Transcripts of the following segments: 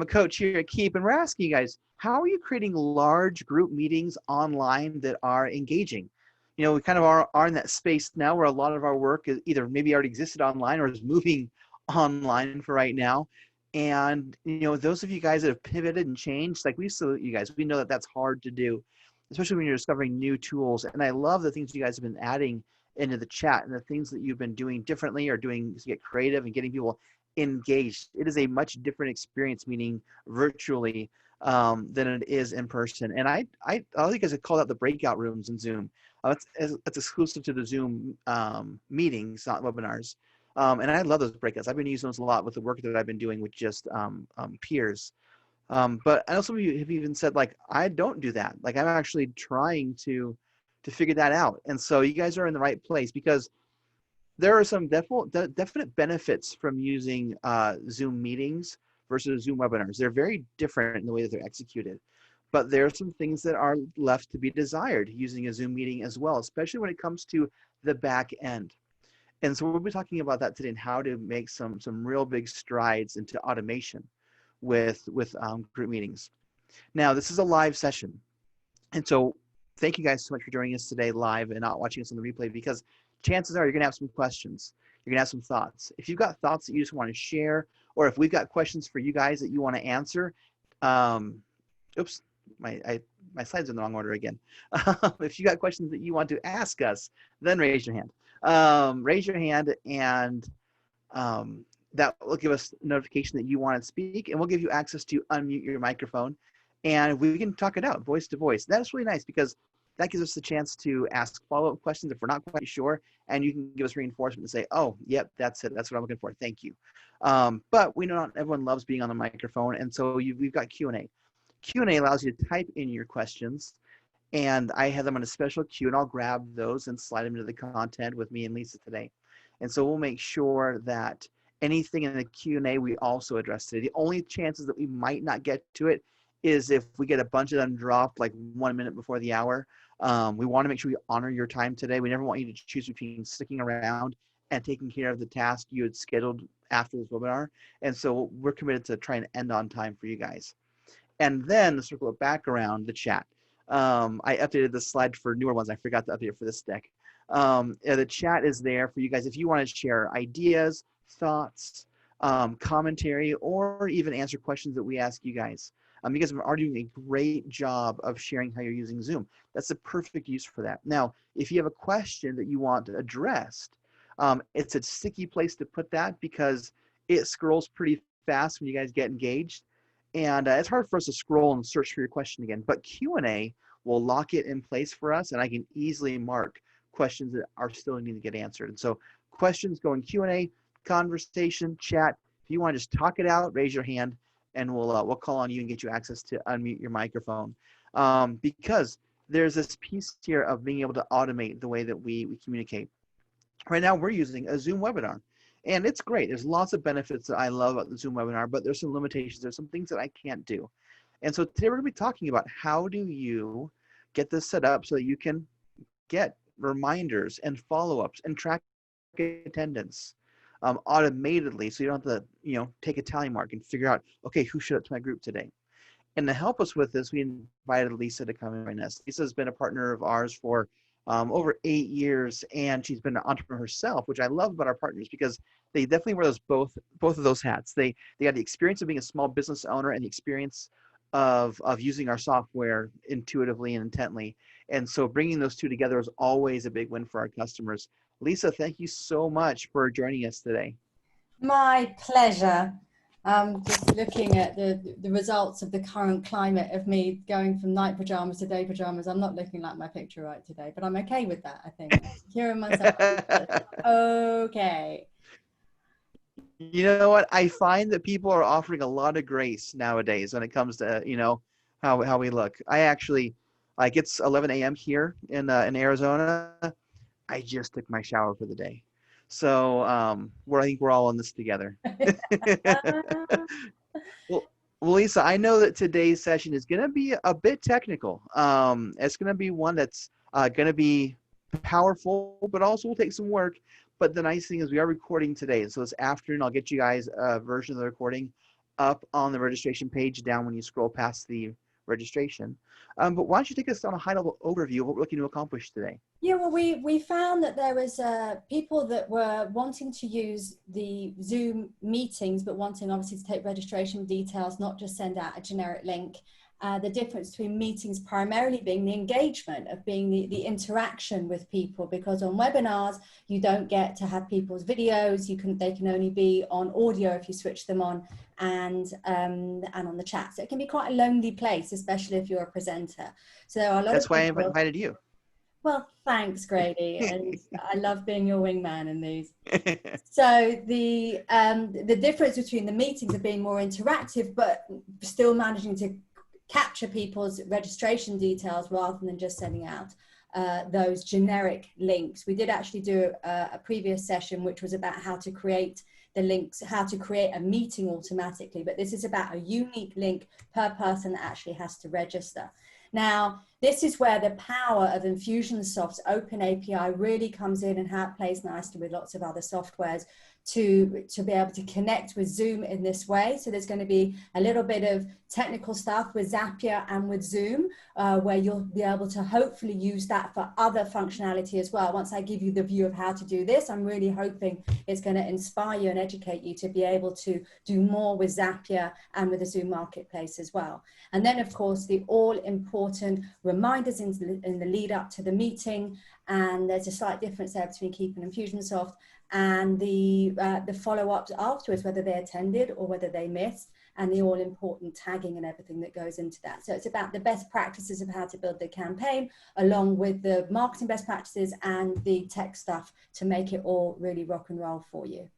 I'm a coach here at Keap, and we're asking you guys, how are you creating large group meetings online that are engaging? You know, we kind of are in that space now where a lot of our work is either maybe already existed online or is moving online for right now. And, you know, those of you guys that have pivoted and changed, like we salute you guys. We know that that's hard to do, especially when you're discovering new tools. And I love the things you guys have been adding into the chat and the things that you've been doing differently or doing to get creative and getting people engaged. It is a much different experience meeting virtually than it is in person. And I think you guys have called out the breakout rooms in Zoom. That's exclusive to the Zoom meetings, not webinars. And I love those breakouts. I've been using those a lot with the work that I've been doing with just peers. But I know some of you have even said, like, I don't do that. Like, I'm actually trying to figure that out. And so you guys are in the right place, because there are some definite benefits from using Zoom meetings versus Zoom webinars. They're very different in the way that they're executed. But there are some things that are left to be desired using a Zoom meeting as well, especially when it comes to the back end. And so we'll be talking about that today and how to make some real big strides into automation with group meetings. Now, this is a live session. And so thank you guys so much for joining us today live and not watching us on the replay, because chances are you're gonna have some questions. You're gonna have some thoughts. If you've got thoughts that you just want to share, or if we've got questions for you guys that you want to answer, oops, my slides are in the wrong order again. If you got questions that you want to ask us, then raise your hand. Raise your hand, and that will give us notification that you want to speak, and we'll give you access to unmute your microphone, and we can talk it out voice to voice. That's really nice, because that gives us the chance to ask follow-up questions if we're not quite sure, and you can give us reinforcement and say, oh, yep, that's it. That's what I'm looking for. Thank you. But we know not everyone loves being on the microphone, and so we've got Q&A. Q&A allows you to type in your questions, and I have them on a special queue, and I'll grab those and slide them into the content with me and Lisa today. And so we'll make sure that anything in the Q&A we also address today. The only chances that we might not get to it is if we get a bunch of them dropped like 1 minute before the hour. We want to make sure we honor your time today. We never want you to choose between sticking around and taking care of the task you had scheduled after this webinar. And so we're committed to try and end on time for you guys. And then to circle it back around the chat. I updated the slide for newer ones. I forgot to update it for this deck. The chat is there for you guys if you want to share ideas, thoughts, commentary, or even answer questions that we ask you guys. You guys are doing a great job of sharing how you're using Zoom. That's a perfect use for that. Now, if you have a question that you want addressed, it's a sticky place to put that, because it scrolls pretty fast when you guys get engaged. And it's hard for us to scroll and search for your question again. But Q&A will lock it in place for us, and I can easily mark questions that are still needing to get answered. And so questions go in Q&A, conversation, chat. If you want to just talk it out, raise your hand, and we'll call on you and get you access to unmute your microphone. Because there's this piece here of being able to automate the way that we communicate. Right now, we're using a Zoom webinar. And it's great. There's lots of benefits that I love about the Zoom webinar, but there's some limitations. There's some things that I can't do. And so today we're going to be talking about how do you get this set up so that you can get reminders and follow-ups and track attendance automatedly, so you don't have to take a tally mark and figure out, okay, who showed up to my group today. And to help us with this, we invited Lisa to come and join us. Lisa's been a partner of ours for over 8 years, and she's been an entrepreneur herself, which I love about our partners, because they definitely wear both of those hats. They got the experience of being a small business owner and the experience of using our software intuitively and intently. And so bringing those two together is always a big win for our customers. Lisa, thank you so much for joining us today. My pleasure. Just looking at the results of the current climate of me going from night pajamas to day pajamas. I'm not looking like my picture right today, but I'm okay with that, I think. Hearing myself. Okay. You know what? I find that people are offering a lot of grace nowadays when it comes to, how we look. I actually, like, it's 11 a.m. here in Arizona. I just took my shower for the day. So I think we're all in this together. Well, Lisa, I know that today's session is going to be a bit technical. It's going to be one that's going to be powerful, but also will take some work. But the nice thing is we are recording today. So this afternoon, I'll get you guys a version of the recording up on the registration page down when you scroll past the registration. But why don't you take us on a high-level overview of what we're looking to accomplish today? Yeah, well, we found that there was people that were wanting to use the Zoom meetings, but wanting obviously to take registration details, not just send out a generic link. The difference between meetings primarily being the engagement of being the interaction with people, because on webinars you don't get to have people's videos. They can only be on audio if you switch them on, and on the chat. So it can be quite a lonely place, especially if you're a presenter. So a lot That's of why I people. invited you. Well, thanks, Grady, and I love being your wingman in these. So the difference between the meetings of being more interactive, but still managing to capture people's registration details rather than just sending out those generic links. We did actually do a previous session which was about how to create the links, how to create a meeting automatically, but this is about a unique link per person that actually has to register. Now, this is where the power of Infusionsoft's open API really comes in, and how it plays nicely with lots of other softwares to be able to connect with Zoom in this way. So there's going to be a little bit of technical stuff with Zapier and with Zoom, where you'll be able to hopefully use that for other functionality as well. Once I give you the view of how to do this, I'm really hoping it's going to inspire you and educate you to be able to do more with Zapier and with the Zoom marketplace as well. And then, of course, the all-important reminders in the lead up to the meeting. And there's a slight difference there between Keap and Infusionsoft, and the follow-ups afterwards, whether they attended or whether they missed, and the all-important tagging and everything that goes into that. So it's about the best practices of how to build the campaign, along with the marketing best practices and the tech stuff to make it all really rock and roll for you.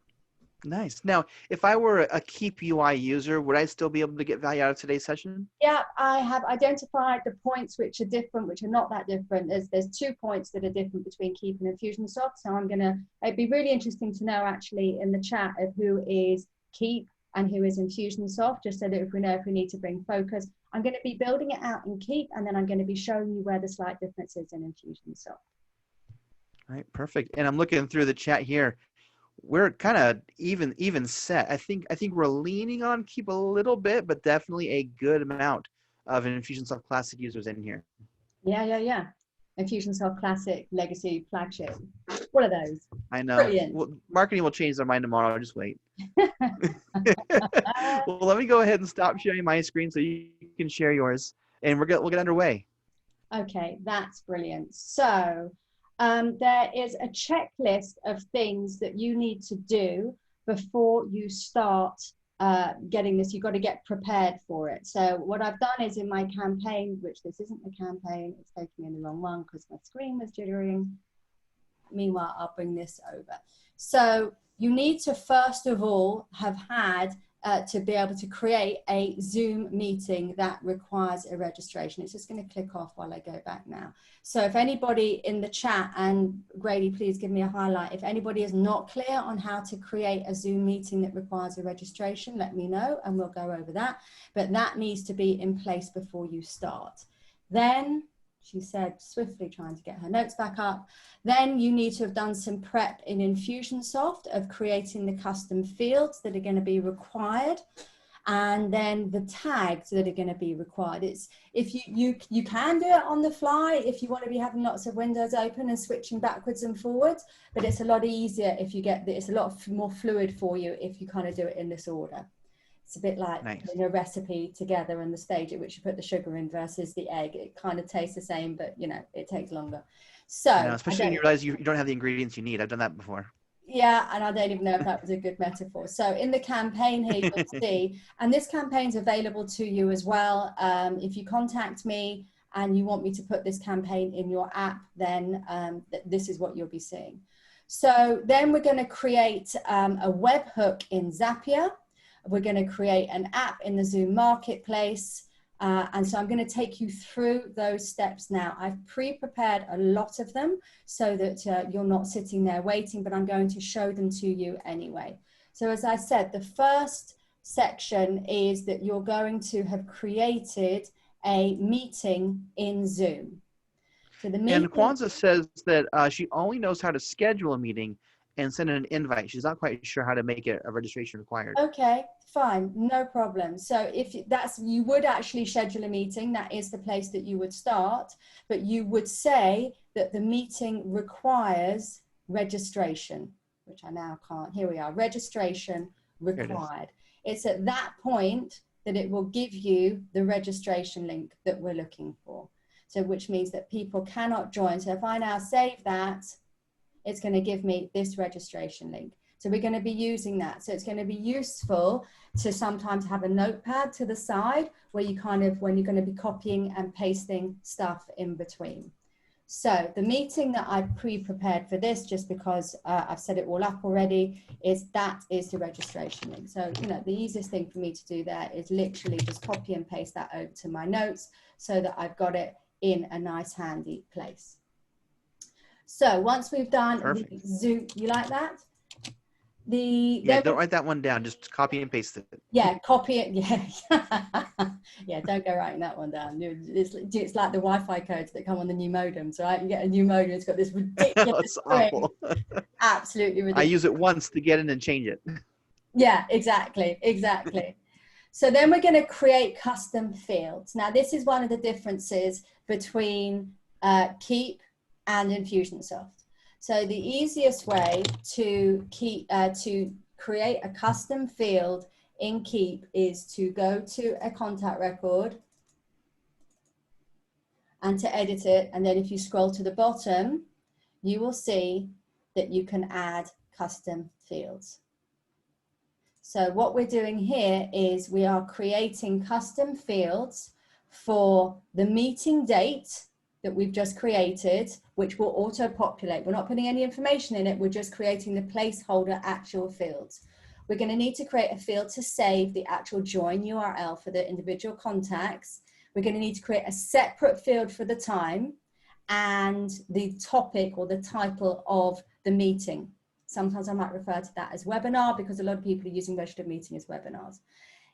Nice. Now, if I were a Keap UI user, would I still be able to get value out of today's session? Yeah, I have identified the points which are different, which are not that different. There's 2 points that are different between Keap and Infusionsoft. So it'd be really interesting to know actually in the chat of who is Keap and who is Infusionsoft, just so that if we know if we need to bring focus. I'm going to be building it out in Keap, and then I'm going to be showing you where the slight difference is in Infusionsoft. All right, perfect. And I'm looking through the chat here. We're kind of even set. I think we're leaning on Keap a little bit, but definitely a good amount of Infusionsoft Classic users in here. Yeah. Infusionsoft Classic, Legacy, Flagship. What are those? I know. Brilliant. Well, marketing will change their mind tomorrow. I'll just wait. Well, let me go ahead and stop sharing my screen so you can share yours, and we'll get underway. Okay, that's brilliant. So there is a checklist of things that you need to do before you start getting this. You've got to get prepared for it. So what I've done is in my campaign, which this isn't the campaign, it's taking me in the wrong one because my screen was jittering. Meanwhile, I'll bring this over. So you need to first of all have had to be able to create a Zoom meeting that requires a registration. It's just going to click off while I go back now. So if anybody in the chat, and Grady, please give me a highlight. If anybody is not clear on how to create a Zoom meeting that requires a registration, let me know and we'll go over that. But that needs to be in place before you start. Then, she said, swiftly trying to get her notes back up. Then you need to have done some prep in Infusionsoft of creating the custom fields that are going to be required, and then the tags that are going to be required. It's if you can do it on the fly if you want to be having lots of windows open and switching backwards and forwards, but it's a lot easier if you get it's a lot more fluid for you if you kind of do it in this order. It's a bit like putting a recipe together and the stage at which you put the sugar in versus the egg. It kind of tastes the same, but you know, it takes longer. So especially when you realize you don't have the ingredients you need. I've done that before. Yeah, and I don't even know if that was a good metaphor. So in the campaign here, you'll see, and this campaign's available to you as well. If you contact me and you want me to put this campaign in your app, then this is what you'll be seeing. So then we're going to create a webhook in Zapier. We're going to create an app in the Zoom marketplace. And so I'm going to take you through those steps now. I've pre-prepared a lot of them so that you're not sitting there waiting, but I'm going to show them to you anyway. So as I said, the first section is that you're going to have created a meeting in Zoom. So the meeting, and Kwanzaa says that she only knows how to schedule a meeting and send an invite. She's not quite sure how to make it a registration required. Okay, fine, no problem. So if that's, you would actually schedule a meeting. That is the place that you would start, but you would say that the meeting requires registration, which I now can't. Here we are, registration required. It's at that point that it will give you the registration link that we're looking for. So which means that people cannot join. So if I now save that, it's going to give me this registration link. So we're going to be using that. So it's going to be useful to sometimes have a notepad to the side where you kind of, when you're going to be copying and pasting stuff in between. So the meeting that I've pre-prepared for this, just because I've set it all up already, is the registration link. So, you know, the easiest thing for me to do there is literally just copy and paste that over to my notes so that I've got it in a nice handy place. So once we've done the Zoom, you like that? Yeah, don't write that one down. Just copy and paste it. Yeah, copy it. Yeah, yeah. Don't go writing that one down. It's like the Wi-Fi codes that come on the new modems, right? You get a new modem. It's got this ridiculous. Awful. Absolutely ridiculous. I use it once to get in and change it. Yeah, exactly, exactly. So then we're going to create custom fields. Now, this is one of the differences between Keap and Infusionsoft. So the easiest way to create a custom field in Keap is to go to a contact record and to edit it. And then if you scroll to the bottom, you will see that you can add custom fields. So what we're doing here is we are creating custom fields for the meeting date that we've just created, which will auto-populate. We're not putting any information in it, we're just creating the placeholder actual fields. We're going to need to create a field to save the actual join URL for the individual contacts. We're going to need to create a separate field for the time and the topic or the title of the meeting. Sometimes I might refer to that as webinar because a lot of people are using registered meeting as webinars.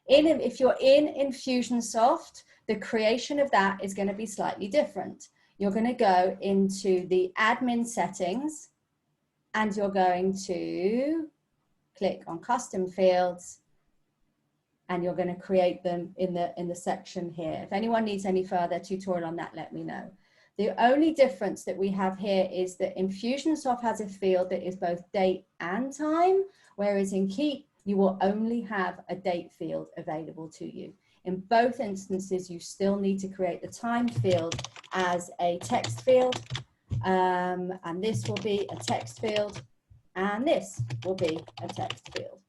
If you're in Infusionsoft, the creation of that is going to be slightly different. You're going to go into the admin settings and you're going to click on custom fields and you're going to create them in the section here. If anyone needs any further tutorial on that, let me know. The only difference that we have here is that Infusionsoft has a field that is both date and time, whereas in Keap, you will only have a date field available to you. In both instances, you still need to create the time field as a text field, and this will be a text field, and this will be a text field.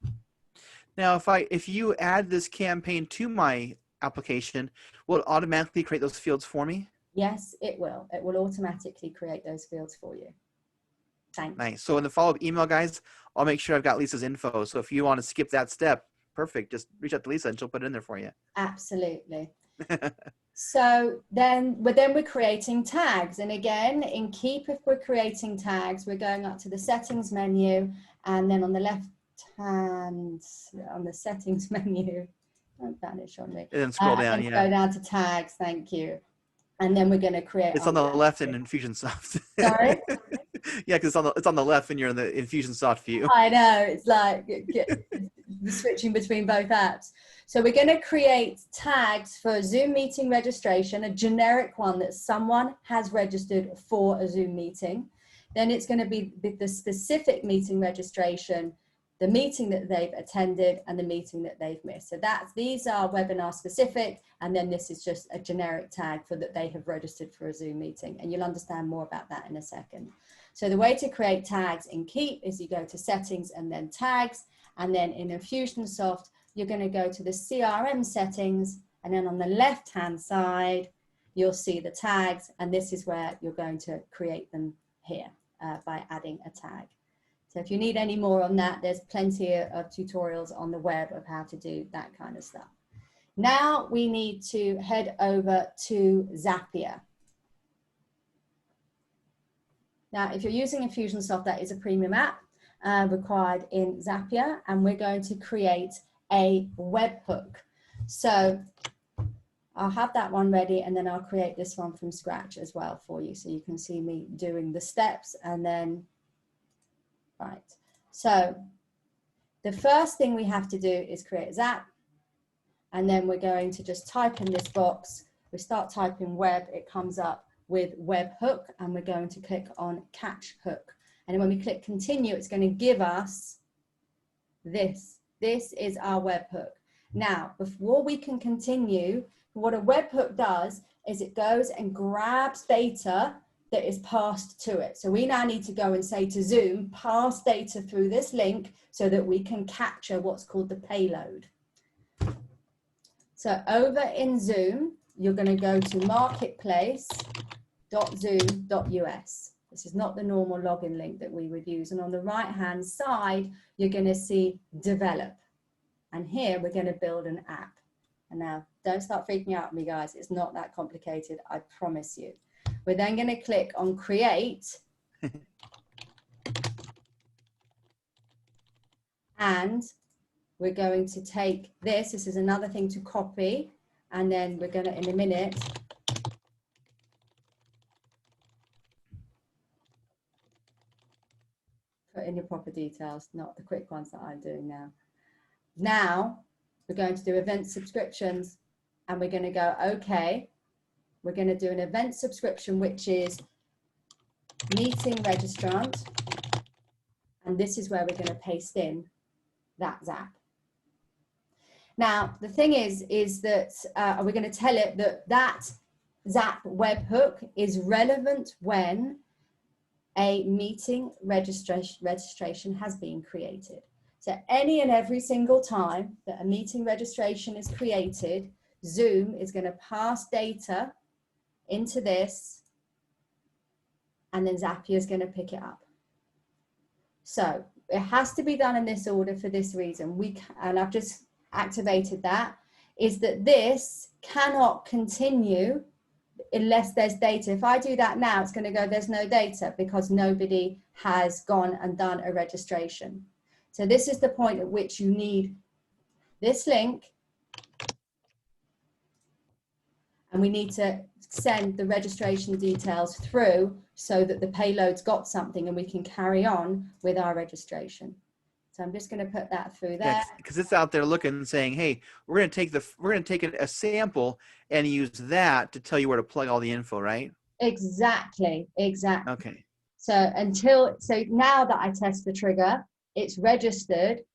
Now, if you add this campaign to my application, will it automatically create those fields for me? Yes, it will. It will automatically create those fields for you. Thanks. Nice. So in the follow-up email, guys, I'll make sure I've got Lisa's info. So if you want to skip that step, perfect. Just reach out to Lisa and she'll put it in there for you. Absolutely. So then we're creating tags. And again, in Keap, if we're creating tags, we're going up to the settings menu, and then on the left hand, on the settings menu, don't vanish on me. And then scroll down, Go down to tags, thank you. And then we're going to create. It's on the left in Infusionsoft. Sorry? Yeah, because it's on the left when you're in the Infusionsoft view. I know, it's like switching between both apps. So we're going to create tags for Zoom meeting registration, a generic one that someone has registered for a Zoom meeting. Then it's going to be the specific meeting registration, the meeting that they've attended, and the meeting that they've missed. So these are webinar specific, and then this is just a generic tag for that they have registered for a Zoom meeting, and you'll understand more about that in a second. So the way to create tags in Keap is you go to settings and then tags, and then in Infusionsoft, you're going to go to the CRM settings, and then on the left-hand side, you'll see the tags, and this is where you're going to create them here by adding a tag. So if you need any more on that, there's plenty of tutorials on the web of how to do that kind of stuff. Now we need to head over to Zapier. Now, if you're using Infusionsoft, that is a premium app required in Zapier, and we're going to create a webhook. So I'll have that one ready, and then I'll create this one from scratch as well for you, so you can see me doing the steps. And then, right, So the first thing we have to do is create a Zap. And then we're going to just type in this box. We start typing web, it comes up with webhook, and we're going to click on catch hook. And then when we click continue, it's going to give us this. This is our webhook. Now, before we can continue, what a webhook does is it goes and grabs data that is passed to it. So we now need to go and say to Zoom, pass data through this link so that we can capture what's called the payload. So over in Zoom, you're going to go to marketplace.zoom.us. This is not the normal login link that we would use. And on the right-hand side, you're going to see develop. And here we're going to build an app. And now don't start freaking out at me, guys. It's not that complicated, I promise you. We're then going to click on create. And we're going to take this. This is another thing to copy. And then we're going to, in a minute, put in your proper details, not the quick ones that I'm doing now. Now, we're going to do event subscriptions. And we're going to go, okay, we're going to do an event subscription, which is meeting registrant. And this is where we're going to paste in that Zap. Now, the thing is that we're going to tell it that that Zap webhook is relevant when a meeting registration has been created. So any and every single time that a meeting registration is created, Zoom is going to pass data into this, and then Zapier is going to pick it up. So it has to be done in this order for this reason. And I've just activated that, is that this cannot continue unless there's data. If I do that now, it's going to go, there's no data because nobody has gone and done a registration. So this is the point at which you need this link, and we need to send the registration details through so that the payload's got something and we can carry on with our registration. So I'm just going to put that through there. Because it's out there looking and saying, "Hey, we're going to take a sample and use that to tell you where to plug all the info," right? Exactly. Okay. So now that I test the trigger, it's registered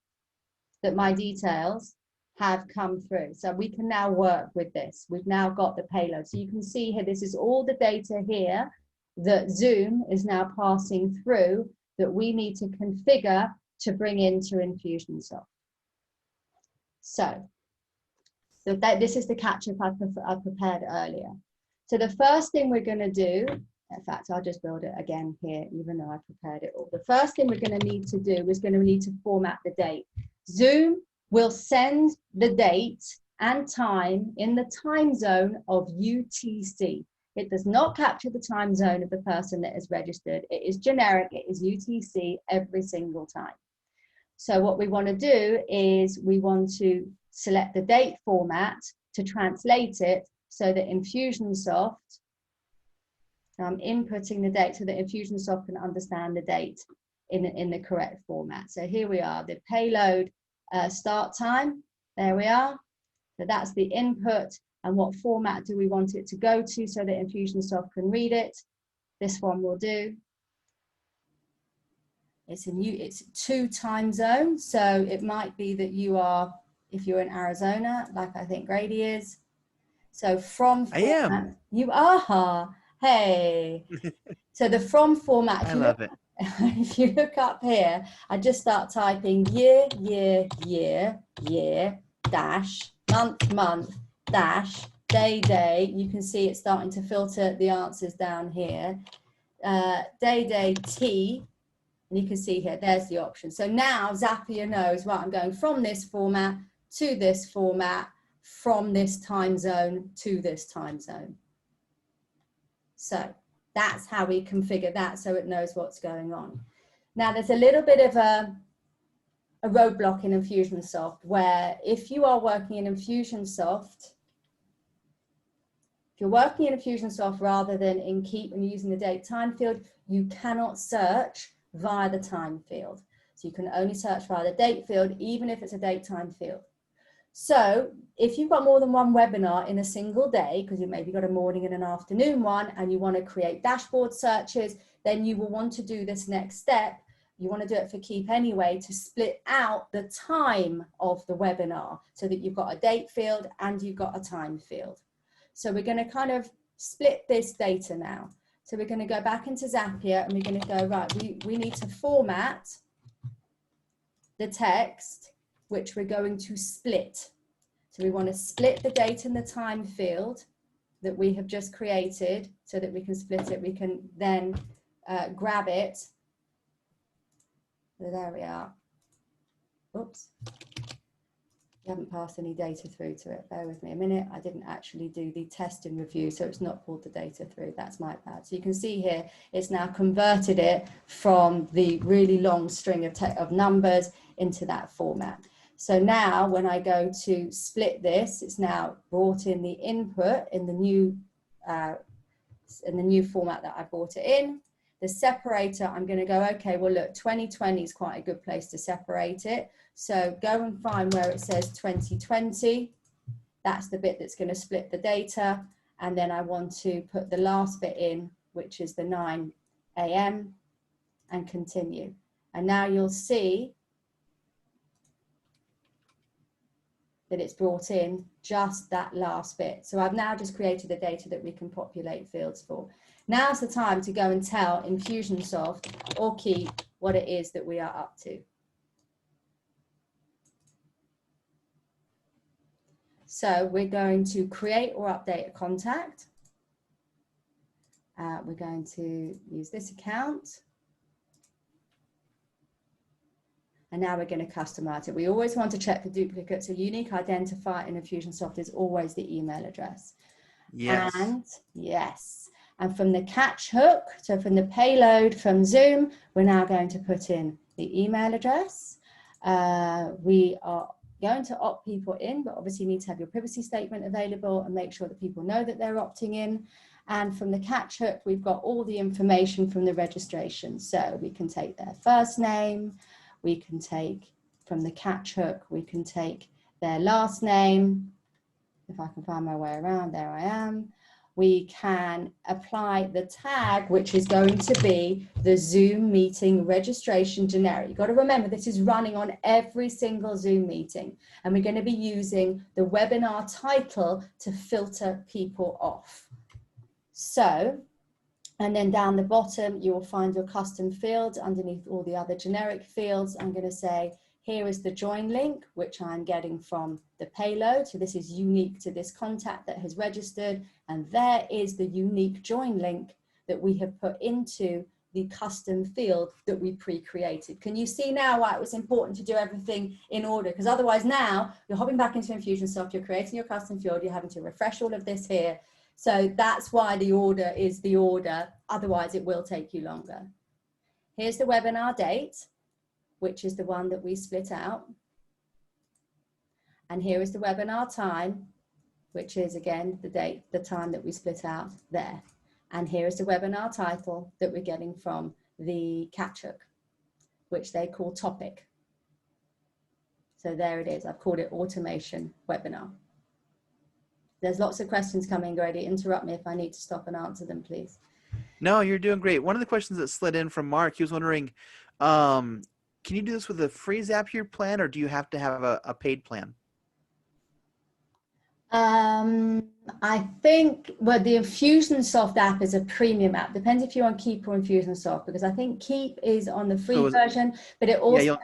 that my details have come through. So we can now work with this. We've now got the payload. So you can see here, this is all the data here that Zoom is now passing through that we need to configure to bring into Infusionsoft. So this is the catch-up I prepared earlier. So the first thing we're going to do, in fact, I'll just build it again here, even though I prepared it all. The first thing we're going to need to do is going to need to format the date. Zoom will send the date and time in the time zone of UTC. It does not capture the time zone of the person that is registered. It is generic. It is UTC every single time. So what we want to do is we want to select the date format to translate it so that Infusionsoft, I'm inputting the date so that Infusionsoft can understand the date in the correct format. So here we are, the payload start time. There we are. So that's the input. And what format do we want it to go to so that Infusionsoft can read it? This one will do. It's 2 time zones. So it might be that you are, if you're in Arizona, like I think Grady is. So from format, I am. You are. Hey. So the from format, I love it. if you look up here, I just start typing year, dash, month, dash, day. You can see it's starting to filter the answers down here. Day, T, and you can see here, there's the option. So now Zapier knows, right, I'm going from this format to this format, from this time zone to this time zone. So that's how we configure that so it knows what's going on. Now there's a little bit of a roadblock in Infusionsoft where if you are working in Infusionsoft, if you're working in Infusionsoft rather than in Keap and using the date time field, you cannot search via the time field. So you can only search via the date field, even if it's a date time field. So if you've got more than one webinar in a single day, because you maybe got a morning and an afternoon one, and you want to create dashboard searches, then you will want to do this next step. You want to do it for Keap anyway, to split out the time of the webinar so that you've got a date field and you've got a time field. So we're going to kind of split this data now. So we're going to go back into Zapier and we're going to go, right, we need to format the text, which we're going to split. So we want to split the date and the time field that we have just created so that we can split it. We can then grab it. So there we are. Oops. We haven't passed any data through to it. Bear with me a minute. I didn't actually do the test and review, so it's not pulled the data through. That's my bad. So you can see here, it's now converted it from the really long string of numbers into that format. So now when I go to split this, it's now brought in the input in the new format that I brought it in. The separator, I'm going to go, okay, well, look, 2020 is quite a good place to separate it. So go and find where it says 2020. That's the bit that's going to split the data. And then I want to put the last bit in, which is the 9 a.m. and continue. And now you'll see that it's brought in just that last bit. So I've now just created the data that we can populate fields for. Now's the time to go and tell Infusionsoft or Keap what it is that we are up to. So we're going to create or update a contact. We're going to use this account. And now we're going to customize it. We always want to check for duplicates. A unique identifier in Infusionsoft is always the email address. Yes. And yes. And from the catch hook, so from the payload from Zoom, we're now going to put in the email address. We are going to opt people in, but obviously you need to have your privacy statement available and make sure that people know that they're opting in. And from the catch hook, we've got all the information from the registration. So we can take their first name, we can take from the catch hook, we can take their last name. If I can find my way around, there I am. We can apply the tag, which is going to be the Zoom meeting registration generic. You've got to remember, this is running on every single Zoom meeting, and we're going to be using the webinar title to filter people off. So, and then down the bottom, you will find your custom fields underneath all the other generic fields. I'm going to say, here is the join link, which I'm getting from the payload. So this is unique to this contact that has registered. And there is the unique join link that we have put into the custom field that we pre-created. Can you see now why it was important to do everything in order? Because otherwise now you're hopping back into Infusionsoft, you're creating your custom field, you're having to refresh all of this here. So that's why the order is the order. Otherwise it will take you longer. Here's the webinar date, which is the one that we split out. And here is the webinar time, which is again the date, the time that we split out there. And here is the webinar title that we're getting from the catch hook, which they call topic. So there it is. I've called it automation webinar. There's lots of questions coming, Grady. Interrupt me if I need to stop and answer them, please. No, you're doing great. One of the questions that slid in from Mark, he was wondering, can you do this with a free Zapier plan, or do you have to have a paid plan? I think, well, the Infusionsoft app is a premium app. Depends if you're on Keap or Infusionsoft, because I think Keap is on the free version, but it also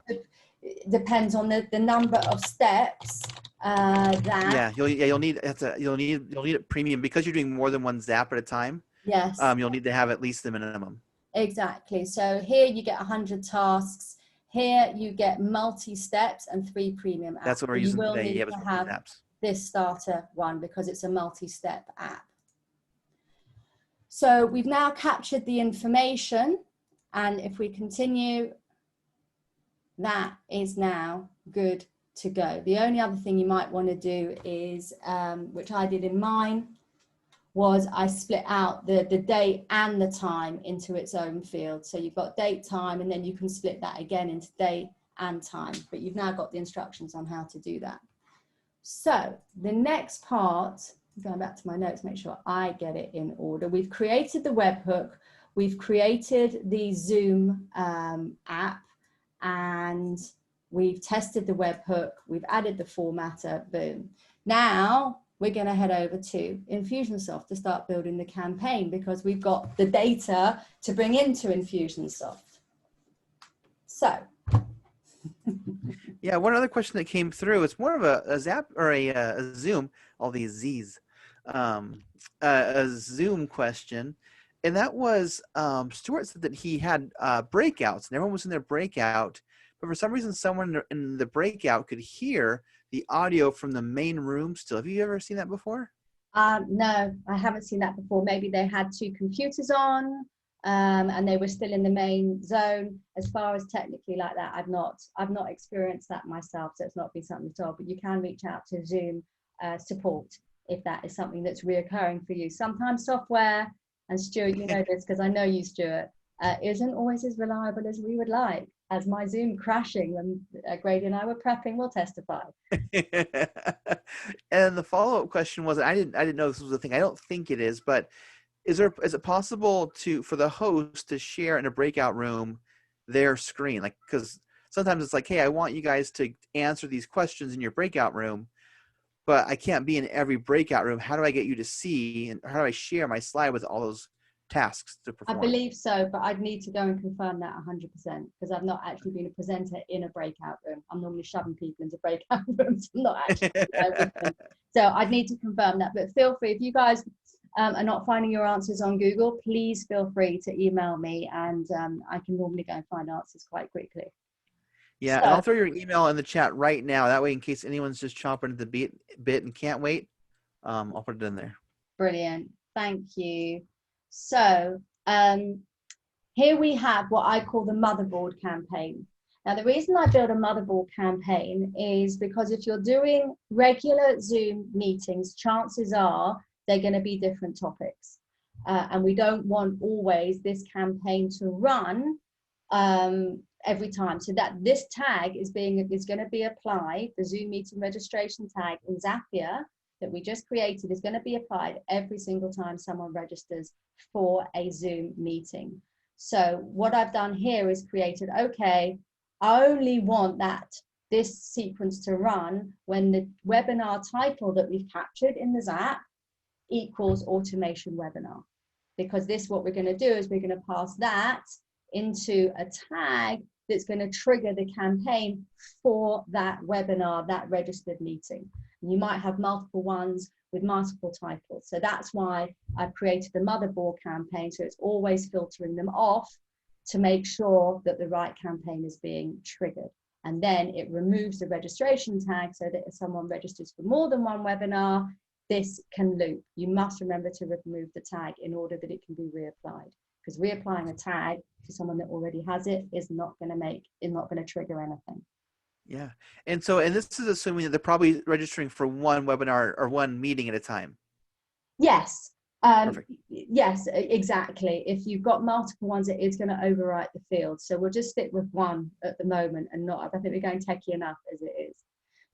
depends on the number of steps. You'll need it premium because you're doing more than one Zap at a time. Yes. You'll need to have at least the minimum. Exactly. So here you get 100 tasks. Here you get multi-steps and 3 premium apps. That's what we're using today. You You will need to have apps. This starter one because it's a multi-step app. So we've now captured the information, and if we continue, that is now good to go. The only other thing you might want to do is, which I did in mine, was I split out the date and the time into its own field. So you've got date, time, and then you can split that again into date and time. But you've now got the instructions on how to do that. So the next part, going back to my notes, make sure I get it in order. We've created the webhook. We've created the Zoom app, and we've tested the webhook. We've added the formatter, boom. Now we're going to head over to Infusionsoft to start building the campaign, because we've got the data to bring into Infusionsoft. So. Yeah, one other question that came through, it's more of a Zap or a Zoom, all these Z's, a Zoom question. And that was, Stuart said that he had breakouts and everyone was in their breakout, but for some reason someone in the breakout could hear the audio from the main room still. Have you ever seen that before? No, I haven't seen that before. Maybe they had two computers on and they were still in the main zone. As far as technically like that, I've not experienced that myself, so it's not been something at all. But you can reach out to Zoom support if that is something that's reoccurring for you. Sometimes software, and Stuart, you know this because I know you, Stuart, isn't always as reliable as we would like. As my Zoom crashing when Grady and I were prepping will testify. And the follow-up question was, I didn't know this was a thing. I don't think it is, but is it possible for the host to share in a breakout room their screen? Like, because sometimes it's like, hey, I want you guys to answer these questions in your breakout room, but I can't be in every breakout room. How do I get you to see, and how do I share my slide with all those tasks to perform? I believe so, but I'd need to go and confirm that 100% because I've not actually been a presenter in a breakout room. I'm normally shoving people into breakout rooms. I'm not actually with them. So I'd need to confirm that. But feel free, if you guys are not finding your answers on Google, please feel free to email me, and I can normally go and find answers quite quickly. Yeah, so, and I'll throw your email in the chat right now. That way, in case anyone's just chomping at the bit and can't wait, I'll put it in there. Brilliant. Thank you. So here we have what I call the Motherboard Campaign. Now, the reason I build a Motherboard Campaign is because if you're doing regular Zoom meetings, chances are they're going to be different topics. And we don't want always this campaign to run every time. So that this tag is going to be applied, the Zoom meeting registration tag in Zapier that we just created is going to be applied every single time someone registers for a Zoom meeting. So what I've done here is created, okay, I only want this sequence to run when the webinar title that we've captured in the Zap equals automation webinar. Because what we're going to do is we're going to pass that into a tag that's going to trigger the campaign for that webinar, that registered meeting. And you might have multiple ones with multiple titles. So that's why I've created the Motherboard Campaign. So it's always filtering them off to make sure that the right campaign is being triggered. And then it removes the registration tag so that if someone registers for more than one webinar, this can loop. You must remember to remove the tag in order that it can be reapplied. Because reapplying a tag to someone that already has it is not going to trigger anything. Yeah. And this is assuming that they're probably registering for one webinar or one meeting at a time. Yes. Yes, exactly. If you've got multiple ones, it is going to overwrite the field. So we'll just stick with one at the moment and not, I think we're going techie enough as it is.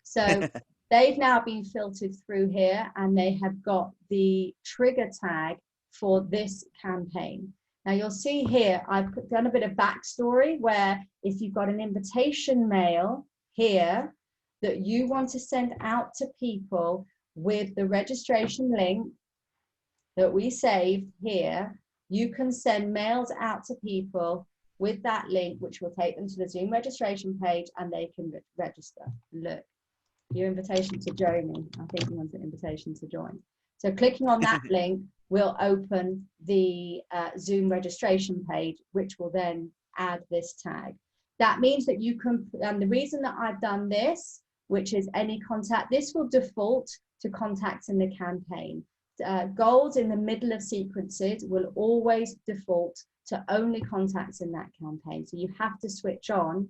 So they've now been filtered through here and they have got the trigger tag for this campaign. Now you'll see here, I've done a bit of backstory where if you've got an invitation mail here that you want to send out to people with the registration link that we saved here, you can send mails out to people with that link, which will take them to the Zoom registration page and they can register. Look, your invitation to Joni, I think you want an invitation to join. So clicking on that link will open the Zoom registration page, which will then add this tag. That means that you can, and the reason that I've done this, which is any contact, this will default to contacts in the campaign. Goals in the middle of sequences will always default to only contacts in that campaign. So you have to switch on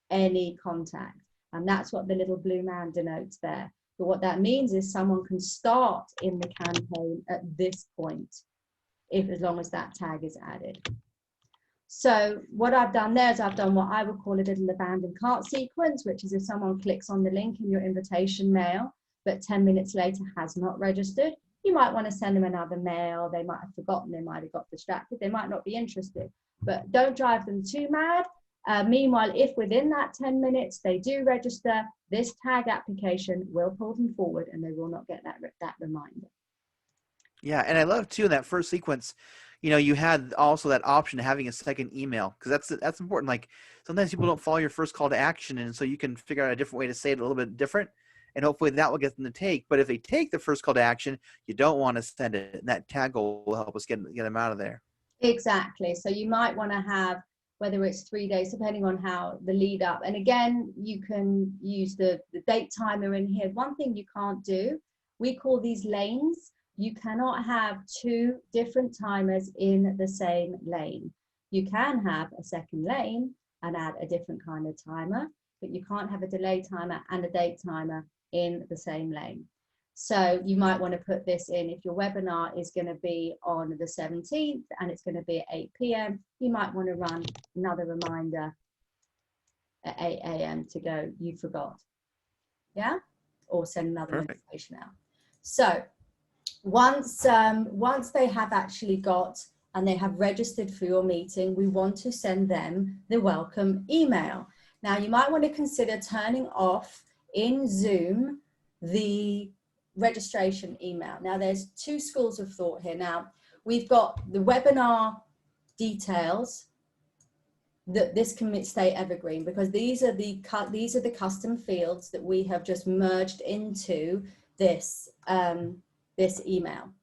any contact. And that's what the little blue man denotes there. But what that means is someone can start in the campaign at this point, as long as that tag is added. So what I've done there is I've done what I would call a little abandoned cart sequence, which is if someone clicks on the link in your invitation mail, but 10 minutes later has not registered, you might want to send them another mail. They might have forgotten, they might have got distracted, they might not be interested, but don't drive them too mad. Meanwhile, if within that 10 minutes they do register, this tag application will pull them forward and they will not get that reminder. Yeah, and I love too in that first sequence, you know, you had also that option of having a second email, because that's important. Like sometimes people don't follow your first call to action, and so you can figure out a different way to say it a little bit different, and hopefully that will get them to take. But if they take the first call to action, you don't want to send it, and that tag will help us get them out of there. Exactly. So you might want to have, whether it's 3 days, depending on how the lead up. And again, you can use the date timer in here. One thing you can't do, we call these lanes. You cannot have two different timers in the same lane. You can have a second lane and add a different kind of timer, but you can't have a delay timer and a date timer in the same lane. So you might want to put this in if your webinar is going to be on the 17th and it's going to be at 8 p.m. You might want to run another reminder at 8 a.m. to go, you forgot. Yeah? Or send another invitation out. So once they have actually got and they have registered for your meeting, we want to send them the welcome email. Now you might want to consider turning off in Zoom the registration email. Now there's two schools of thought here. Now we've got the webinar details that this can stay evergreen, because these are the custom fields that we have just merged into this this email.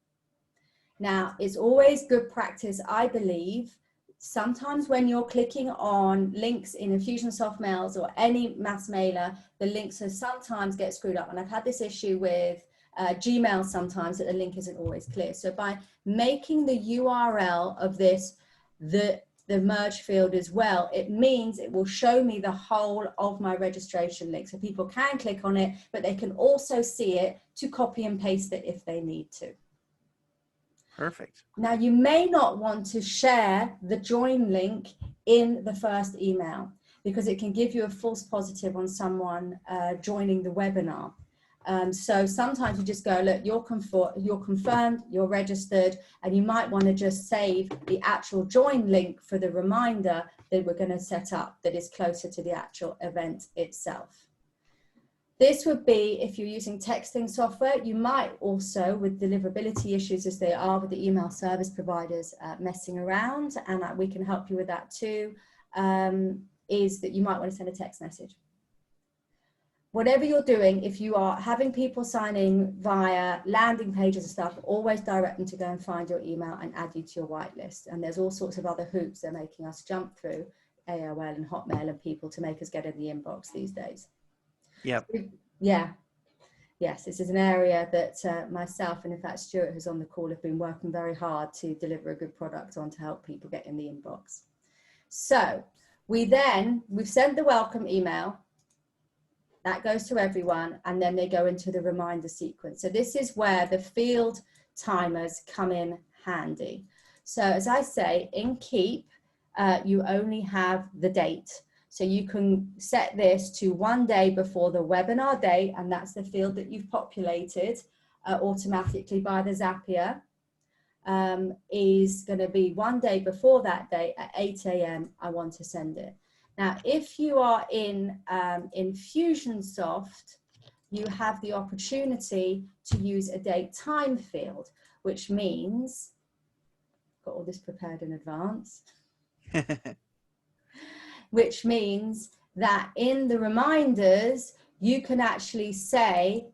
Now it's always good practice, I believe, sometimes when you're clicking on links in Infusionsoft mails or any mass mailer, the links sometimes get screwed up, and I've had this issue with Gmail sometimes, that the link isn't always clear. So by making the URL of this the merge field as well, it means it will show me the whole of my registration link, so people can click on it, but they can also see it to copy and paste it if they need to. Perfect. Now you may not want to share the join link in the first email, because it can give you a false positive on someone joining the webinar. So sometimes you just go, look, you're confirmed, you're registered, and you might want to just save the actual join link for the reminder that we're going to set up that is closer to the actual event itself. This would be if you're using texting software. You might also, with deliverability issues as they are with the email service providers messing around, and we can help you with that too, is that you might want to send a text message. Whatever you're doing, if you are having people signing via landing pages and stuff, always direct them to go and find your email and add you to your whitelist. And there's all sorts of other hoops they're making us jump through, AOL and Hotmail and people, to make us get in the inbox these days. Yep. Yeah. Yes, this is an area that myself, and in fact Stuart, who's on the call, have been working very hard to deliver a good product on to help people get in the inbox. So we've sent the welcome email. That goes to everyone, and then they go into the reminder sequence. So this is where the field timers come in handy. So as I say, in Keap, you only have the date. So you can set this to 1 day before the webinar date, and that's the field that you've populated automatically by the Zapier. Is going to be 1 day before that date at 8 a.m. I want to send it. Now, if you are in Infusionsoft, you have the opportunity to use a date time field, which means, got all this prepared in advance, which means that in the reminders, you can actually say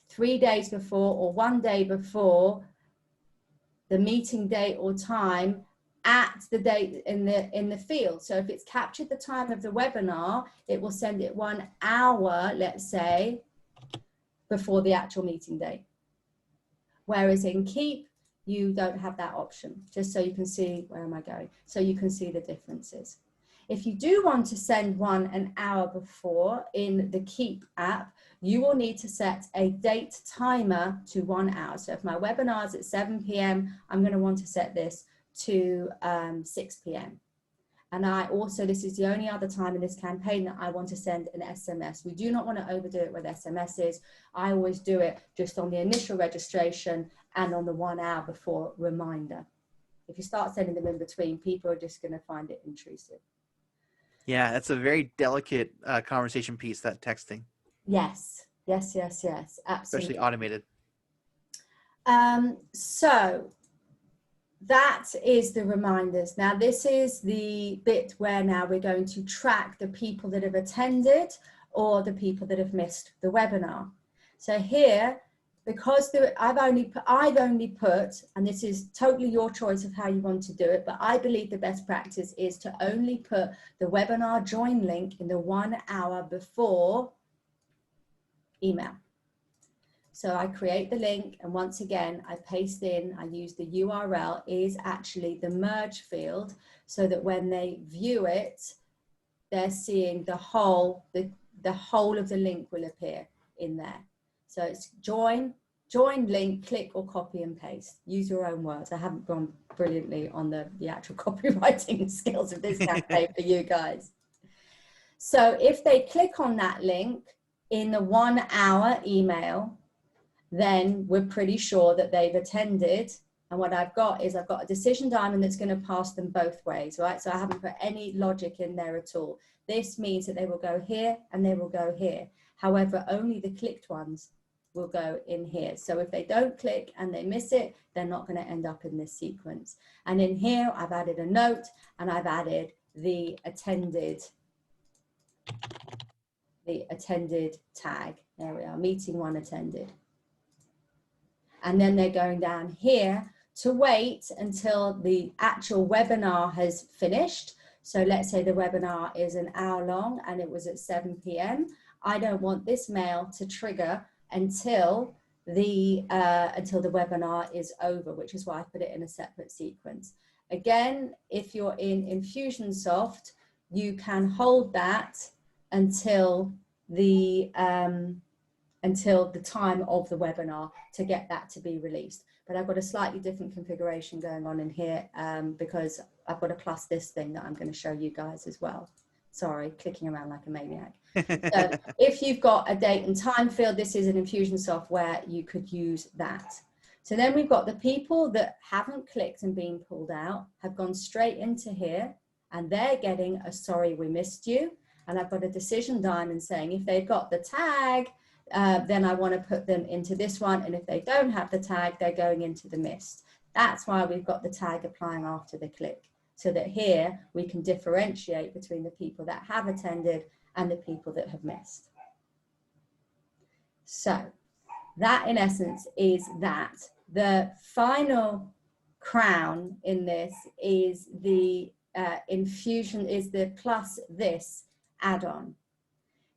3 days before or 1 day before the meeting date or time at the date in the field. So if it's captured the time of the webinar, it will send it 1 hour, let's say, before the actual meeting date. Whereas in Keap, you don't have that option, just so you can see, where am I going? So you can see the differences. If you do want to send one an hour before in the Keap app, you will need to set a date timer to 1 hour. So if my webinar is at 7 p.m., I'm going to want to set this to 6 p.m. And this is the only other time in this campaign that I want to send an SMS. We do not want to overdo it with SMSs. I always do it just on the initial registration and on the 1 hour before reminder. If you start sending them in between, people are just going to find it intrusive. Yeah, that's a very delicate conversation piece, that texting. Yes, absolutely. Especially automated. So that is the reminders. Now, this is the bit where now we're going to track the people that have attended or the people that have missed the webinar. So here, because I've only put, and this is totally your choice of how you want to do it, but I believe the best practice is to only put the webinar join link in the 1 hour before email. So I create the link, and once again, I paste in, I use the URL is actually the merge field, so that when they view it, they're seeing the whole of the link will appear in there. So it's join link, click or copy and paste. Use your own words. I haven't gone brilliantly on the actual copywriting skills of this campaign for you guys. So if they click on that link in the 1 hour email, then we're pretty sure that they've attended. And what I've got is I've got a decision diamond that's going to pass them both ways, right? So I haven't put any logic in there at all. This means that they will go here and they will go here. However, only the clicked ones will go in here. So if they don't click and they miss it, they're not going to end up in this sequence. And in here, I've added a note and I've added the attended tag. There we are, meeting 1 attended. And then they're going down here to wait until the actual webinar has finished. So let's say the webinar is an hour long and it was at 7 p.m. I don't want this mail to trigger until the webinar is over, which is why I put it in a separate sequence. Again, if you're in Infusionsoft, you can hold that until the time of the webinar to get that to be released. But I've got a slightly different configuration going on in here because I've got a PlusThis thing that I'm going to show you guys as well. Sorry, clicking around like a maniac. So if you've got a date and time field, this is an Infusionsoft where you could use that. So then we've got the people that haven't clicked and been pulled out, have gone straight into here, and they're getting a sorry we missed you. And I've got a decision diamond saying if they've got the tag, then I want to put them into this one. And if they don't have the tag, they're going into the missed. That's why we've got the tag applying after the click, so that here we can differentiate between the people that have attended and the people that have missed. So that in essence is that. The final crown in this is the PlusThis add-on.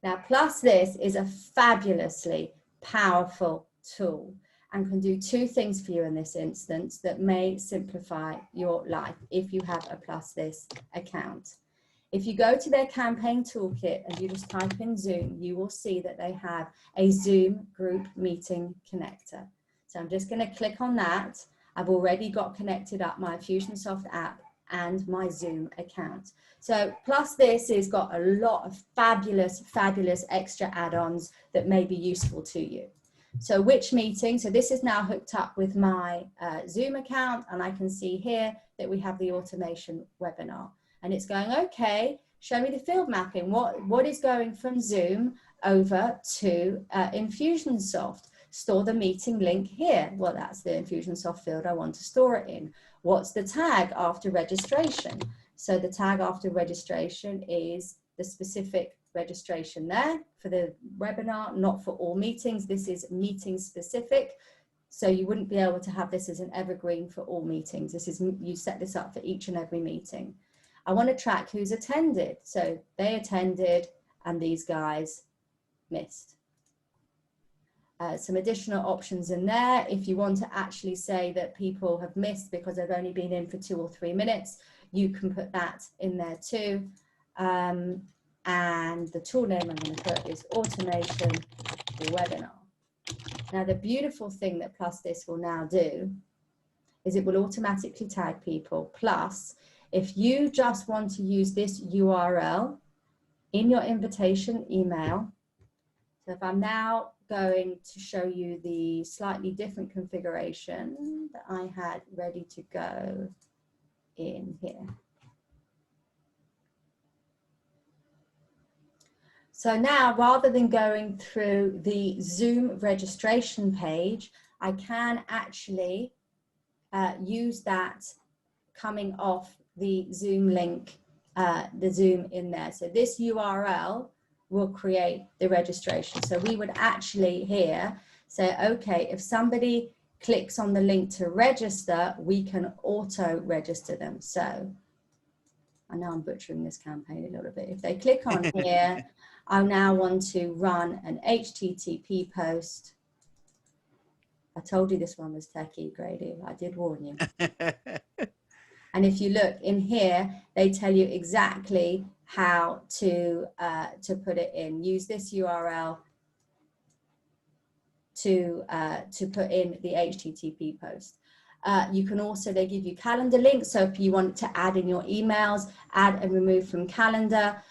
Now, PlusThis is a fabulously powerful tool and can do 2 things for you in this instance that may simplify your life if you have a PlusThis account. If you go to their campaign toolkit and you just type in Zoom, you will see that they have a Zoom group meeting connector. So I'm just going to click on that. I've already got connected up my Infusionsoft app and my Zoom account. So PlusThis has got a lot of fabulous extra add-ons that may be useful to you. So which meeting? So this is now hooked up with my Zoom account, and I can see here that we have the automation webinar. And it's going, okay, show me the field mapping. What is going from Zoom over to Infusionsoft? Store the meeting link here. Well, that's the Infusionsoft field I want to store it in. What's the tag after registration? So the tag after registration is the specific registration there for the webinar, not for all meetings. This is meeting specific. So you wouldn't be able to have this as an evergreen for all meetings. This is, you set this up for each and every meeting. I want to track who's attended. So they attended and these guys missed. Some additional options in there. If you want to actually say that people have missed because they've only been in for 2 or 3 minutes, you can put that in there too. And the tool name I'm going to put is Automation Webinar. Now, the beautiful thing that PlusThis will now do is it will automatically tag people. Plus, if you just want to use this URL in your invitation email, so if I'm now going to show you the slightly different configuration that I had ready to go in here. So now, rather than going through the Zoom registration page, I can actually use that coming off the Zoom link, the Zoom in there. So this URL will create the registration. So we would actually here say, okay, if somebody clicks on the link to register, we can auto register them. So I know I'm butchering this campaign a little bit. If they click on here, I now want to run an HTTP post. I told you this one was techie, Grady. I did warn you. And if you look in here, they tell you exactly how to put it in. Use this URL to put in the HTTP post. You can also, they give you calendar links. So if you want to add in your emails, add and remove from calendar,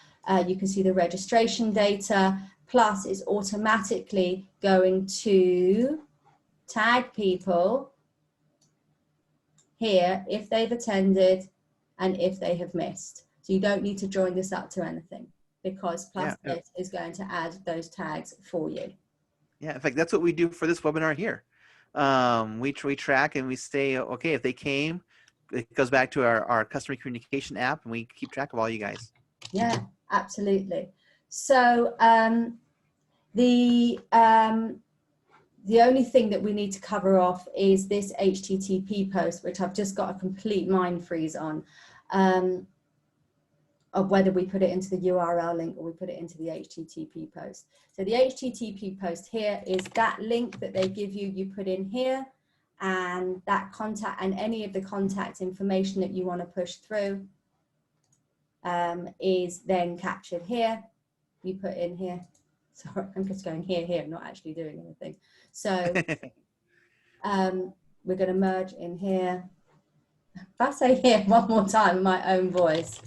you can see the registration data. Plus, it's automatically going to tag people here if they've attended and if they have missed. So you don't need to join this up to anything because PlusThis is going to add those tags for you. Yeah, in fact, that's what we do for this webinar here. We track and we say, okay, if they came, it goes back to our customer communication app and we keep track of all you guys. Yeah, absolutely. So the only thing that we need to cover off is this HTTP post, which I've just got a complete mind freeze on, of whether we put it into the URL link or we put it into the HTTP post. So the HTTP post here is that link that they give you, you put in here, and that contact and any of the contact information that you want to push through is then captured here. You put in here. Sorry, I'm just going here, not actually doing anything. So we're going to merge in here. If I say here one more time in my own voice.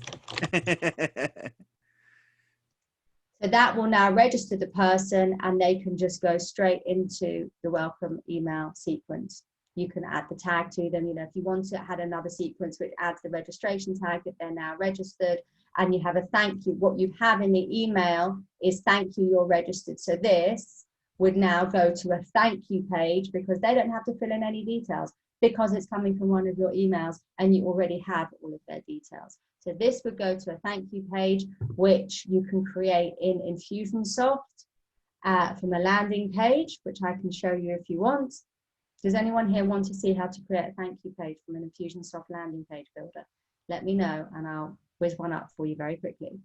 So that will now register the person and they can just go straight into the welcome email sequence. You can add the tag to them. You know, if you want to add another sequence which adds the registration tag that they're now registered, and you have a thank you. What you have in the email is thank you, you're registered. So this would now go to a thank you page because they don't have to fill in any details because it's coming from one of your emails and you already have all of their details. So this would go to a thank you page, which you can create in Infusionsoft from a landing page, which I can show you if you want. Does anyone here want to see how to create a thank you page from an Infusionsoft landing page builder? Let me know and I'll whiz one up for you very quickly.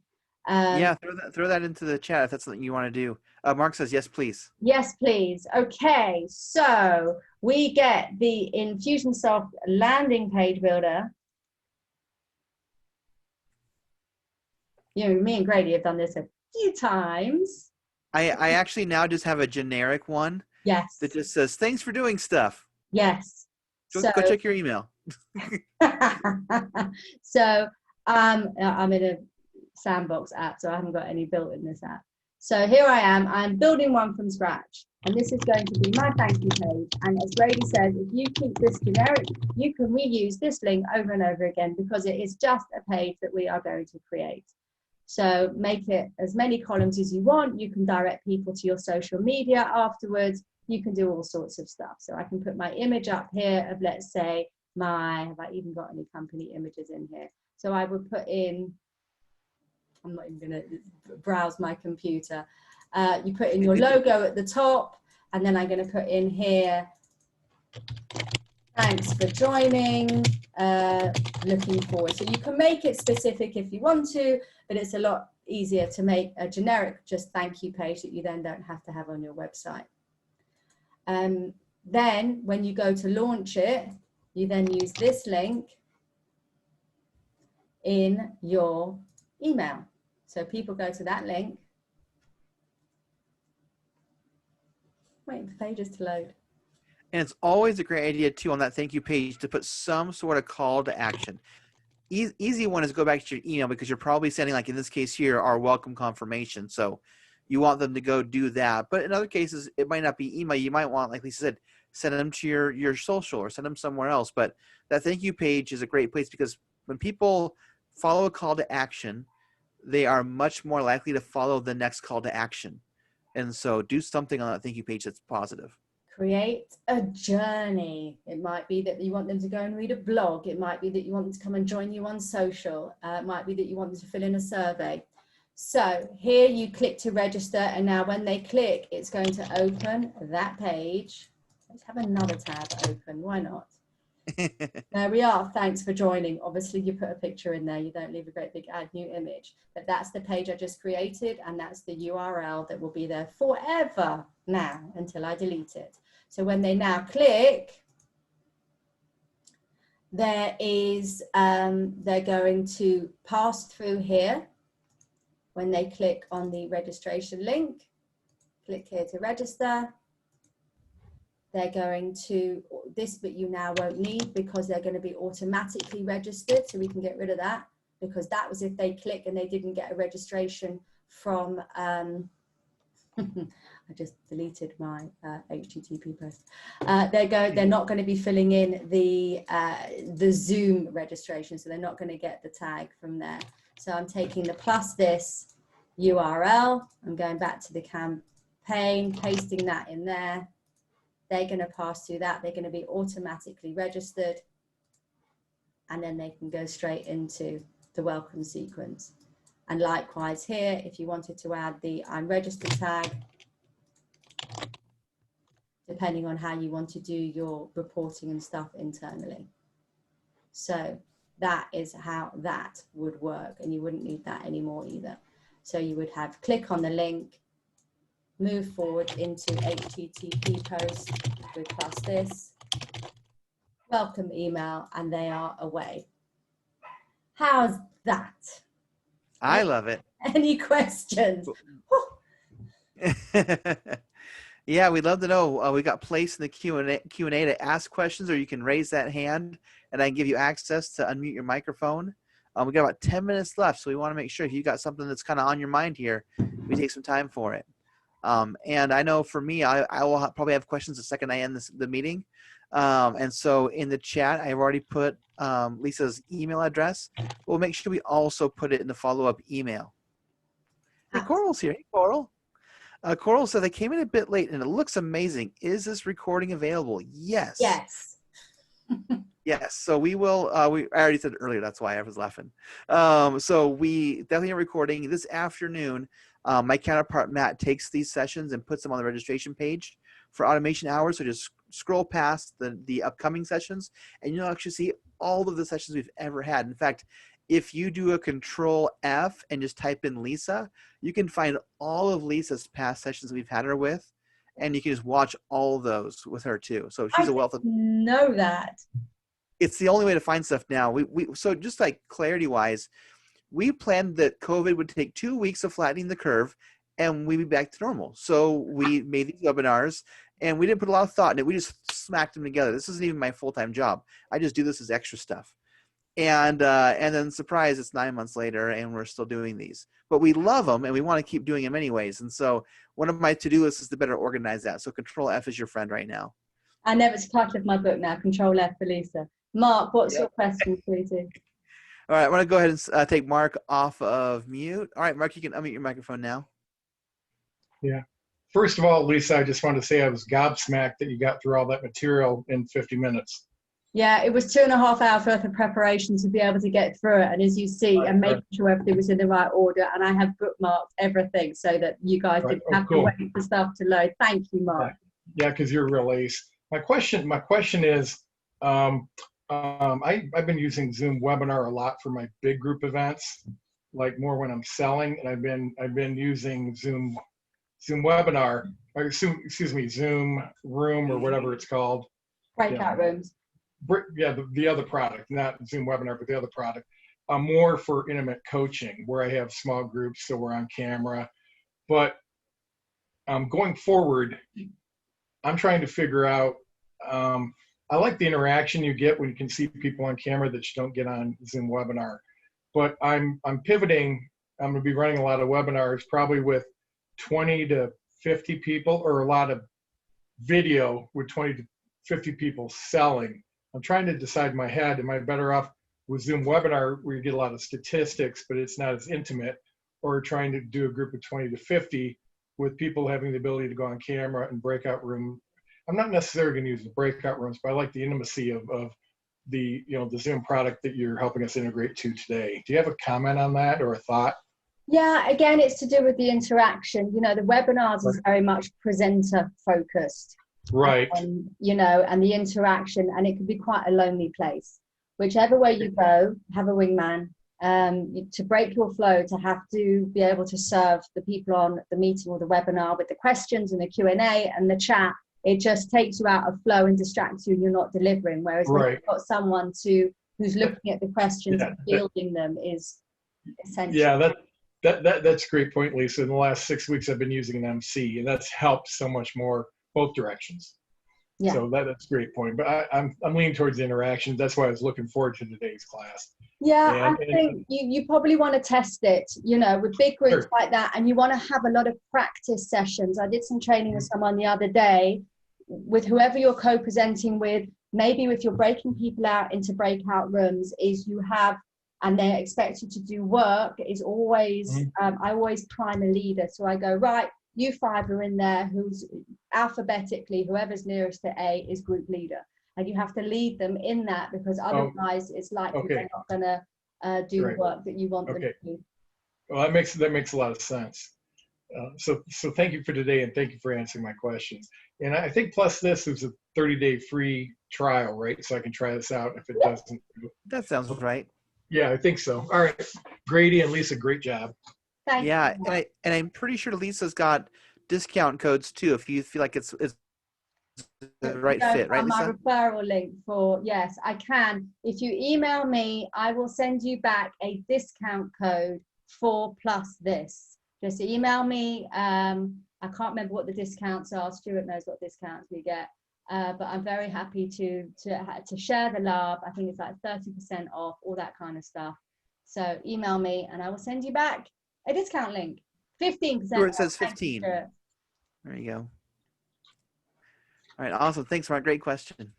Yeah, throw that into the chat if that's something you want to do. Mark says, yes, please. Yes, please. Okay, so we get the Infusionsoft landing page builder. You know, me and Grady have done this a few times. I actually now just have a generic one. Yes. That just says, thanks for doing stuff. Yes. Go check your email. So I'm in a sandbox app, so I haven't got any built in this app. So here I am, I'm building one from scratch. And this is going to be my thank you page. And as Grady says, if you keep this generic, you can reuse this link over and over again because it is just a page that we are going to create. So make it as many columns as you want. You can direct people to your social media afterwards. You can do all sorts of stuff. So I can put my image up here of, let's say, have I even got any company images in here? So I would put in, I'm not even going to browse my computer. You put in your logo at the top, and then I'm going to put in here, thanks for joining, looking forward. So you can make it specific if you want to, but it's a lot easier to make a generic just thank you page that you then don't have to have on your website. Then when you go to launch it, you then use this link in your email. So people go to that link. Waiting for pages to load. And it's always a great idea too on that thank you page to put some sort of call to action. Easy one is go back to your email, because you're probably sending, like in this case here, our welcome confirmation. So you want them to go do that. But in other cases, it might not be email. You might want, like Lisa said, send them to your social or send them somewhere else. But that thank you page is a great place, because when people follow a call to action, they are much more likely to follow the next call to action. And so do something on that thank you page that's positive. Create a journey. It might be that you want them to go and read a blog. It might be that you want them to come and join you on social. It might be that you want them to fill in a survey. So here you click to register, and now when they click, it's going to open that page. Let's have another tab open. Why not? There we are. Thanks for joining. Obviously, you put a picture in there. You don't leave a great big add new image. But that's the page I just created, and that's the URL that will be there forever now until I delete it. So when they now click, there is, they're going to pass through here. When they click on the registration link, click here to register. They're going to, this bit you now won't need, because they're going to be automatically registered. So we can get rid of that, because that was if they click and they didn't get a registration from, I just deleted my HTTP post. They're not going to be filling in the Zoom registration, so they're not going to get the tag from there. So I'm taking the PlusThis URL. I'm going back to the campaign, pasting that in there. They're going to pass through that. They're going to be automatically registered, and then they can go straight into the welcome sequence. And likewise here, if you wanted to add the I'm registered tag, depending on how you want to do your reporting and stuff internally. So that is how that would work, and you wouldn't need that anymore either. So you would have click on the link, move forward into HTTP post with PlusThis, welcome email, and they are away. How's that? I love it. Any questions? Yeah, we'd love to know. We got placed in the Q&A to ask questions, or you can raise that hand and I can give you access to unmute your microphone. We got about 10 minutes left, so we want to make sure if you got something that's kind of on your mind here, we take some time for it. And I know for me, I will probably have questions the second I end the meeting. And so in the chat, I've already put Lisa's email address. We'll make sure we also put it in the follow-up email. Hey, Coral's here. Hey, Coral. Coral said they came in a bit late and it looks amazing. Is this recording available? Yes. Yes. Yes. So we will, I already said it earlier, that's why I was laughing. So we definitely are recording this afternoon. My counterpart, Matt, takes these sessions and puts them on the registration page for automation hours. So just scroll past the upcoming sessions and you'll actually see all of the sessions we've ever had. In fact, if you do a Control F and just type in Lisa, you can find all of Lisa's past sessions we've had her with, and you can just watch all of those with her too. So she's a wealth of. Know that. It's the only way to find stuff now. So just like clarity wise, we planned that COVID would take 2 weeks of flattening the curve and we'd be back to normal. So we made these webinars and we didn't put a lot of thought in it. We just smacked them together. This isn't even my full-time job. I just do this as extra stuff. And then surprise, it's 9 months later and we're still doing these. But we love them and we want to keep doing them anyways. And so one of my to-do lists is to better organize that. So Control F is your friend right now. I know it's part of my book now, Control F for Lisa. Mark, what's your question, sweetie? All right, I want to go ahead and take Mark off of mute. All right, Mark, you can unmute your microphone now. Yeah. First of all, Lisa, I just wanted to say I was gobsmacked that you got through all that material in 50 minutes. Yeah, it was 2.5 hours worth of preparation to be able to get through it. And as you see, and making sure everything was in the right order. And I have bookmarked everything so that you guys didn't have to wait for stuff to load. Thank you, Mark. Yeah, because you're a real ace. My question is, I've been using Zoom Webinar a lot for my big group events, like more when I'm selling, and I've been using Zoom Webinar, or Zoom Room or whatever it's called. Breakout rooms. Yeah, the other product, not Zoom Webinar, but the other product. more for intimate coaching where I have small groups, so we're on camera. But going forward, I'm trying to figure out, I like the interaction you get when you can see people on camera that you don't get on Zoom webinar. But I'm pivoting. I'm going to be running a lot of webinars, probably with 20 to 50 people, or a lot of video with 20 to 50 people selling. I'm trying to decide in my head, am I better off with Zoom webinar where you get a lot of statistics, but it's not as intimate, or trying to do a group of 20 to 50 with people having the ability to go on camera and breakout room. I'm not necessarily going to use the breakout rooms, but I like the intimacy of the, the Zoom product that you're helping us integrate to today. Do you have a comment on that or a thought? Yeah, again, it's to do with the interaction. The webinars is very much presenter focused. Right. And the interaction, and it can be quite a lonely place. Whichever way you go, have a wingman. To break your flow, to have to be able to serve the people on the meeting or the webinar with the questions and the Q&A and the chat. It just takes you out of flow and distracts you, and you're not delivering. Whereas when you've got someone who's looking at the questions and fielding them is essential. Yeah, that's a great point, Lisa. In the last 6 weeks, I've been using an MC, and that's helped so much more both directions. Yeah. So that's a great point. But I'm leaning towards the interaction. That's why I was looking forward to today's class. Yeah, I think you probably want to test it, with big groups like that, and you want to have a lot of practice sessions. I did some training with someone the other day, with whoever you're co-presenting with, maybe if you're breaking people out into breakout rooms, is you have, and they expect you to do work, is always, I always prime a leader. So I go, right, you 5 are in there, who's alphabetically, whoever's nearest to A is group leader. And you have to lead them in that, because otherwise it's likely they're not going to do the work that you want them to do. Well, that makes a lot of sense. So thank you for today, and thank you for answering my questions. And I think PlusThis is a 30-day free trial, right? So I can try this out if it doesn't. That sounds right. Yeah, I think so. All right, Grady and Lisa, great job. Thank you. And I'm pretty sure Lisa's got discount codes too, if you feel like it's the right fit, right, my Lisa? referral link for, yes, I can. If you email me, I will send you back a discount code for PlusThis. Just email me. I can't remember what the discounts are. Stuart knows what discounts we get. But I'm very happy to share the love. I think it's like 30% off, all that kind of stuff. So email me and I will send you back a discount link. 15%. Where it says 15. There you go. All right, awesome. Thanks, Mark. Great question.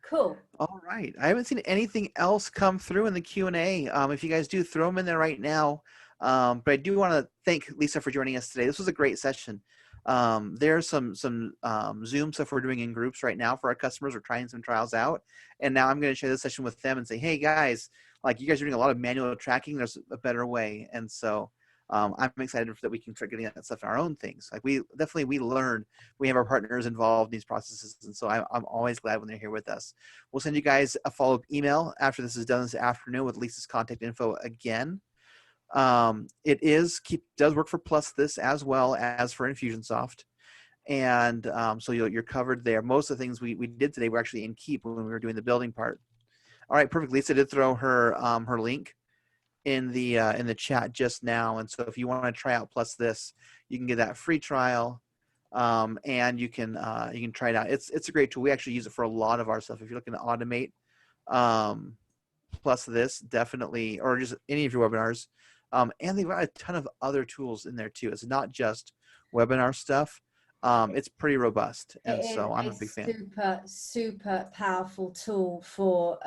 Cool. All right. I haven't seen anything else come through in the Q&A. If you guys do, throw them in there right now. But I do want to thank Lisa for joining us today. This was a great session. There's some Zoom stuff we're doing in groups right now for our customers. We're trying some trials out. And now I'm going to share this session with them and say, hey, guys, like you guys are doing a lot of manual tracking. There's a better way. And so I'm excited that we can start getting that stuff in our own things. Like we learn, we have our partners involved in these processes. And so I'm always glad when they're here with us. We'll send you guys a follow-up email after this is done this afternoon with Lisa's contact info again. It does work for PlusThis as well as for Infusionsoft. And so you're covered there. Most of the things we did today were actually in Keap when we were doing the building part. All right, perfect. Lisa did throw her link in the chat just now. And so if you want to try out PlusThis, you can get that free trial. And you can try it out. It's a great tool. We actually use it for a lot of our stuff. If you're looking to automate PlusThis, definitely, or just any of your webinars. And they've got a ton of other tools in there too. It's not just webinar stuff. It's pretty robust, and so I'm a big fan. Super powerful tool for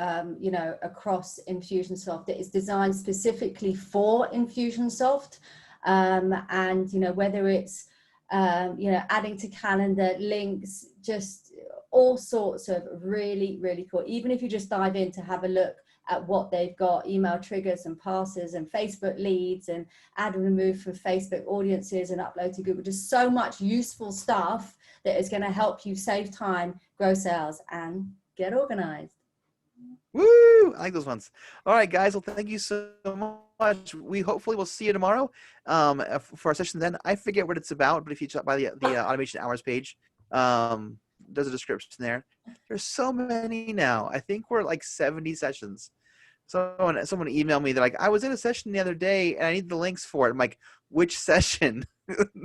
across Infusionsoft. It is designed specifically for Infusionsoft, and whether it's adding to calendar links, just all sorts of really cool. Even if you just dive in to have a look at what they've got, email triggers and passes and Facebook leads and add and remove from Facebook audiences and upload to Google. Just so much useful stuff that is going to help you save time, grow sales, and get organized. Woo! I like those ones. All right, guys. Well, thank you so much. We hopefully will see you tomorrow for our session then. I forget what it's about, but if you check by the automation hours page, does a description there. There's so many now. I think we're like 70 sessions. Someone emailed me. They're like, I was in a session the other day and I need the links for it. I'm like, which session?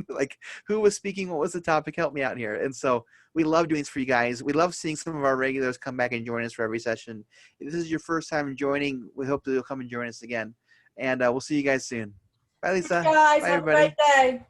Like, who was speaking? What was the topic? Help me out here. And so we love doing this for you guys. We love seeing some of our regulars come back and join us for every session. If this is your first time joining, we hope that you'll come and join us again. And we'll see you guys soon. Bye, Lisa. Guys, Bye, have everybody. a great day.